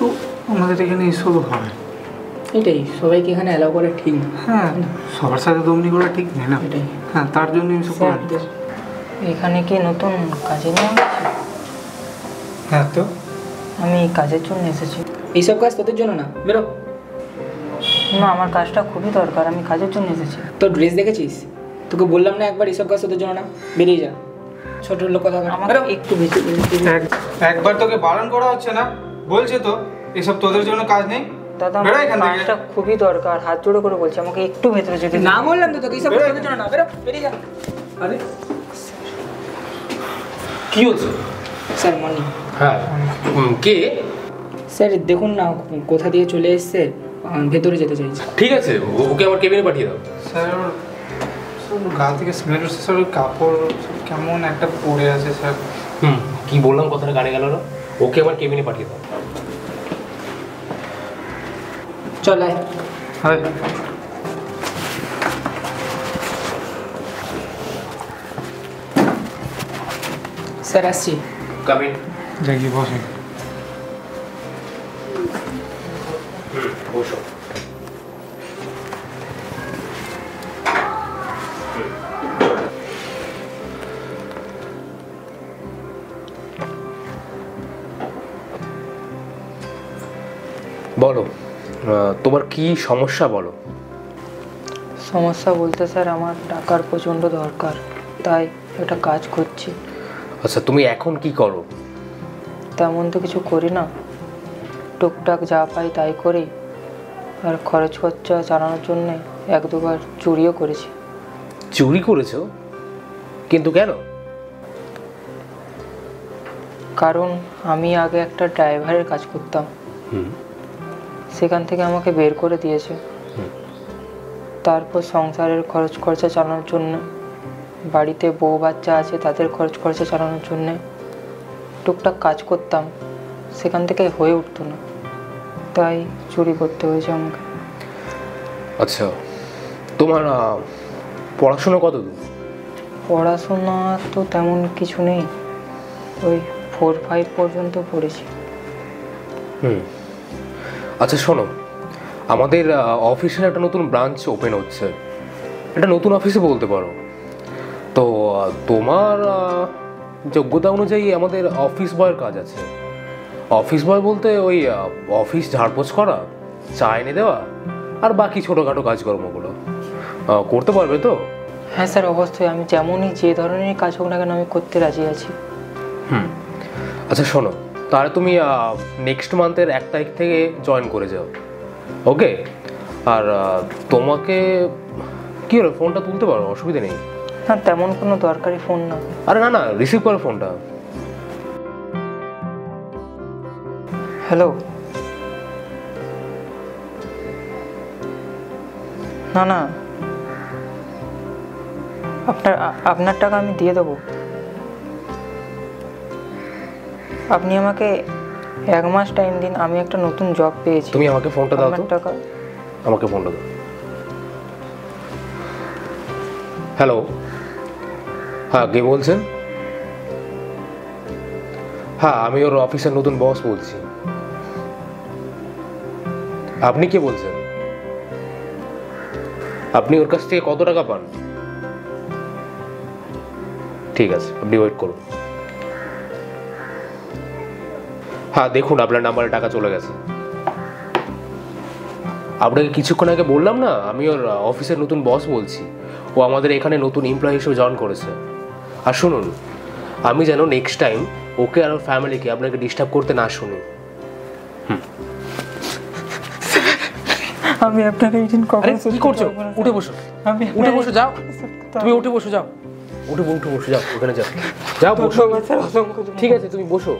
কিন্তু আমাদের এখানে এসব হয়। এটাই সবাইকে এখানে অ্যালাউ করা ঠিক না। হ্যাঁ, সবার সাথে দমনি করা ঠিক নেই না। এটাই। হ্যাঁ, তার জন্য এসব স্যার, করে। এখানে কি নতুন কাজে নেওয়া হচ্ছে? হ্যাঁ, তো আমি কাজের জন্য এসেছি। এইসব কাজ তোদের জন্য না, বেরো। না, আমার কাজটা খুবই দরকার, আমি কাজের জন্য এসেছি। তোর ড্রেস দেখেছিস? তোকে বললাম না একবার এইসব কাজ তোদের জন্য না, বেরিয়ে যা। ছোট লোক কথা আমার একটু বেশি। একবার তোকে বারণ করা হচ্ছে না, বলছে তো এসব তোদের জন্য কাজ নেই। দাদা, বেরো আমার এখান থেকে। কাজটা খুবই দরকার, হাত জোড়ো করে বলছি, আমাকে একটু ভেতরে যেতে না বললাম তো তোকে, এইসব কাজ তোদের জন্য না, বেরো, বেরিয়ে যা। আরে কি হচ্ছে? Sir morning. হ্যাঁ, কে? স্যার দেখুন না কোথা দিয়ে চলে এসছে, ভেতরে যেতে চাইছে। ঠিক আছে, ওকে আমার কেবিনে পাঠিয়ে দাও। স্যার ওর গা থেকে স্মেল হচ্ছে স্যার, ওর কাপড় কেমন একটা পরে আছে স্যার। কি বললাম, কথাটা কানে গেল না? ওকে আমার কেবিনে পাঠিয়ে দাও। চল আয়। হ্যাঁ, স্যার আসছি। কামিন। দেখি বসে। বসো। বলো, তোমার কি সমস্যা বলো। সমস্যা বলতে স্যার আমার টাকার প্রচণ্ড দরকার, তাই একটা কাজ করছি। আচ্ছা, তুমি এখন কি করো? তেমন তো কিছু করি না, টুকটাক যা পাই তাই করি, আর খরচ খরচা চালানোর জন্যে এক দুবার চুরিও করেছি। চুরি করেছো? কিন্তু কেন? কারণ আমি আগে একটা ড্রাইভারের কাজ করতাম, সেখান থেকে আমাকে বের করে দিয়েছে। তারপর সংসারের খরচ খরচা চালানোর জন্য, বাড়িতে বউ বাচ্চা আছে তাদের খরচ খরচা চালানোর জন্যে টুকটাক কাজ করতাম, সেখান থেকে হয়ে উঠতো না, তাই চুরি করতে হয়েছে আমাকে। আচ্ছা, তোমার পড়াশোনা কত দূর? পড়াশোনা তো তেমন কিছু নেই, ওই 4-5 পর্যন্ত পড়েছি। আচ্ছা শোনো, আমাদের অফিসের একটা নতুন ব্রাঞ্চ ওপেন হচ্ছে, একটা নতুন অফিসে বলতে পারো। তো তোমার যোগ্যতা অনুযায়ী আমাদের অফিস বয়ের কাজ আছে। অফিস বয় বলতে ওই অফিস ঝাড়পোছ করা, চা এনে দেওয়া, আর বাকি ছোটোখাটো কাজকর্মগুলো করতে পারবে তো? হ্যাঁ স্যার, অবশ্যই, আমি যেমনই যে ধরনের কাজ হোক না কেন আমি করতে রাজি আছি। আচ্ছা শোনো, তাহলে তুমি নেক্সট মান্থের 1 তারিখ থেকে জয়েন করে যাও, ওকে? আর তোমাকে কী হলো, ফোনটা তুলতে পারো, অসুবিধা নেই। না, তেমন কোনো দরকারি ফোন না। আরে না না, রিসিভ করো ফোনটা। হ্যালো। না না, আপনার টাকা আমি দিয়ে দেবো, আপনি আমাকে 1 মাস টাইম দিন, আমি একটা নতুন জব পেয়েছি। তুমি আমাকে ফোনটা দাও তো। টাকা আমাকে ফোনটা দাও। হ্যালো, হ্যাঁ কে বলছেন? হ্যাঁ, আমি ওর অফিসের নতুন বস বলছি। আপনি কে বলছেন? আপনি ওর কাছ থেকে কত টাকা পান? ঠিক আছে, আপনি ওয়েট করুন। হ্যাঁ দেখুন, আপনার নাম্বারে টাকা চলে গেছে। আপনাকে কিছুক্ষণ আগে বললাম না, আমি ওর অফিসের নতুন বস বলছি। ও আমাদের এখানে নতুন এমপ্লয়ি হিসেবে জয়েন করেছে। আর শুনুন, আমি যেন নেক্সট টাইম ওকে আর ওর ফ্যামিলিকে আপনাকে ডিস্টার্ব করতে না শুনি। আমি আপনাকে এই দিন কখন কি করছো? উঠে বসো, আমি উঠে বসো, যাও তুমি, উঠে বসো, যাও উঠে বসো, যাও ওখানে যাও, যাও বসো। ঠিক আছে, তুমি বসো।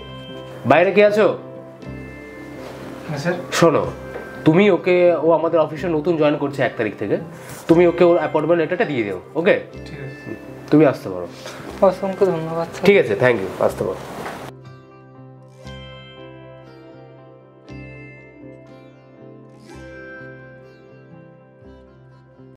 বাইরে কে আছো? স্যার শোনো, তুমি ওকে, ও আমাদের অফিসে নতুন জয়েন করছে 1 তারিখ থেকে, তুমি ওকে ওর অ্যাপয়েন্টমেন্ট লেটারটা দিয়ে দিও, ওকে? ঠিক আছে। তুমি আসতে পারো। অসংখ্য ধন্যবাদ। ঠিক আছে, থ্যাংক ইউ, আসতে পারো।